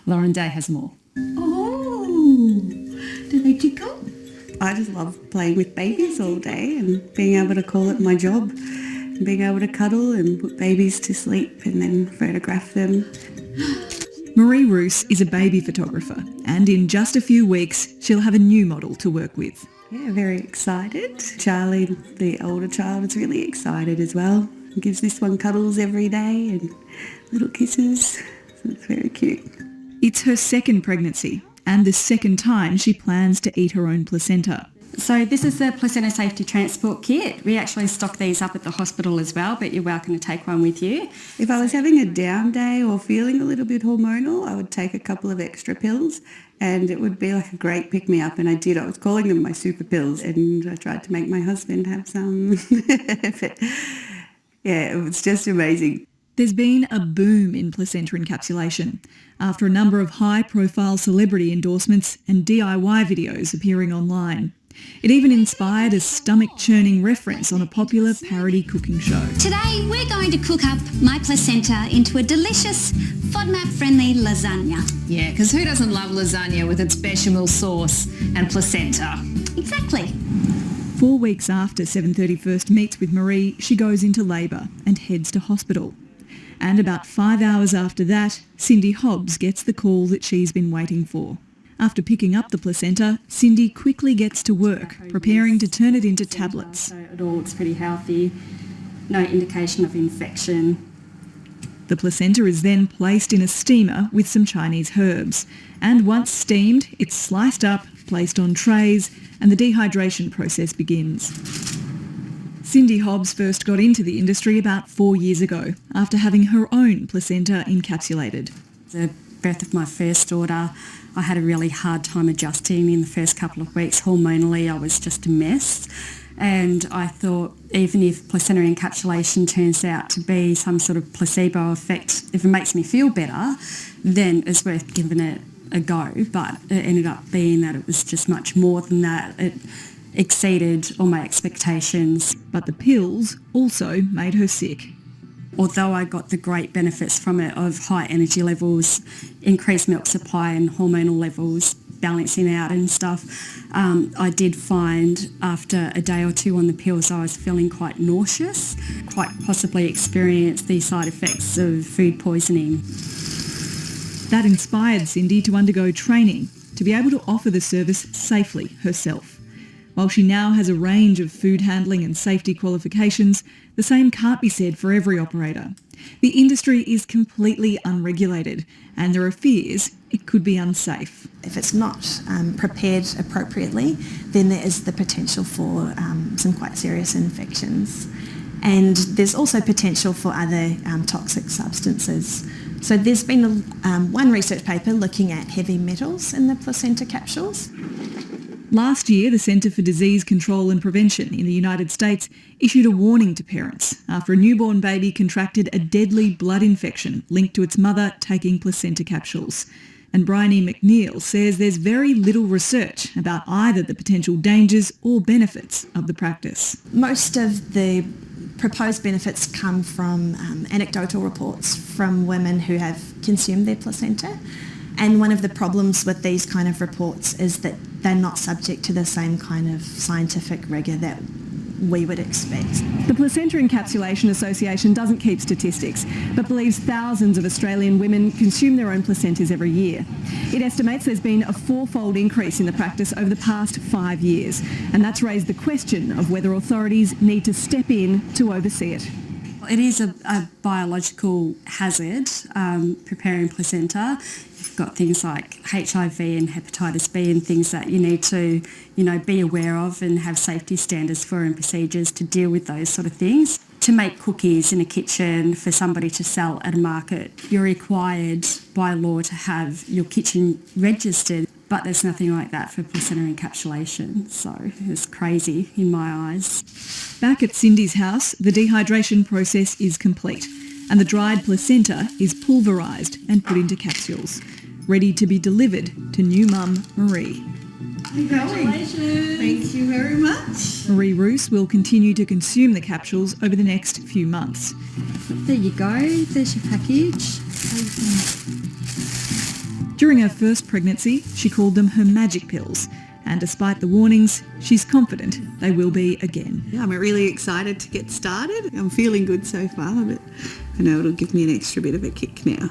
Lauren Day has more. Oh, do they tickle? I just love playing with babies all day and being able to call it my job, and being able to cuddle and put babies to sleep and then photograph them. Marie Roos is a baby photographer, and in just a few weeks she'll have a new model to work with. Yeah, very excited. Charlie, the older child, is really excited as well. He gives this one cuddles every day and little kisses. So it's very cute. It's her second pregnancy and the second time she plans to eat her own placenta. So this is the placenta safety transport kit. We actually stock these up at the hospital as well, but you're welcome to take one with you. If I was having a down day or feeling a little bit hormonal, I would take a couple of extra pills and it would be like a great pick-me-up, and I did. I was calling them my super pills, and I tried to make my husband have some. But yeah, it was just amazing. There's been a boom in placenta encapsulation after a number of high-profile celebrity endorsements and DIY videos appearing online. It even inspired a stomach-churning reference on a popular parody cooking show. Today we're going to cook up my placenta into a delicious FODMAP-friendly lasagna. Yeah, because who doesn't love lasagna with its bechamel sauce and placenta? Exactly. 4 weeks after 731st meets with Marie, she goes into labour and heads to hospital. And about 5 hours after that, Cindy Hobbs gets the call that she's been waiting for. After picking up the placenta, Cindy quickly gets to work, preparing to turn it into tablets. So it all looks pretty healthy, no indication of infection. The placenta is then placed in a steamer with some Chinese herbs, and once steamed, it's sliced up, placed on trays, and the dehydration process begins. Cindy Hobbs first got into the industry about 4 years ago, after having her own placenta encapsulated. The birth of my first daughter, I had a really hard time adjusting in the first couple of weeks. Hormonally, I was just a mess. And I thought, even if placenta encapsulation turns out to be some sort of placebo effect, if it makes me feel better, then it's worth giving it a go. But it ended up being that it was just much more than that. It exceeded all my expectations. But the pills also made her sick. Although I got the great benefits from it of high energy levels, increased milk supply and hormonal levels balancing out and stuff, I did find after a day or two on the pills I was feeling quite nauseous, quite possibly experienced the side effects of food poisoning. That inspired Cindy to undergo training to be able to offer the service safely herself. While she now has a range of food handling and safety qualifications, the same can't be said for every operator. The industry is completely unregulated, and there are fears it could be unsafe. If it's not prepared appropriately, then there is the potential for some quite serious infections. And there's also potential for other toxic substances. So there's been one research paper looking at heavy metals in the placenta capsules. Last year, the Centre for Disease Control and Prevention in the United States issued a warning to parents after a newborn baby contracted a deadly blood infection linked to its mother taking placenta capsules. And Bryony McNeil says there's very little research about either the potential dangers or benefits of the practice. Most of the proposed benefits come from anecdotal reports from women who have consumed their placenta. And one of the problems with these kind of reports is that they're not subject to the same kind of scientific rigour that we would expect. The Placenta Encapsulation Association doesn't keep statistics, but believes thousands of Australian women consume their own placentas every year. It estimates there's been a fourfold increase in the practice over the past 5 years, and that's raised the question of whether authorities need to step in to oversee it. It is a biological hazard, preparing placenta. You've got things like HIV and hepatitis B and things that you need to, be aware of and have safety standards for and procedures to deal with those sort of things. To make cookies in a kitchen for somebody to sell at a market, you're required by law to have your kitchen registered, but there's nothing like that for placenta encapsulation, so it's crazy in my eyes. Back at Cindy's house, the dehydration process is complete and the dried placenta is pulverised and put into capsules, ready to be delivered to new mum Marie. Congratulations. Thank you very much. Marie Roos will continue to consume the capsules over the next few months. There you go, there's your package. During her first pregnancy, she called them her magic pills, and despite the warnings, she's confident they will be again. Yeah, I'm really excited to get started. I'm feeling good so far, but I know it'll give me an extra bit of a kick now.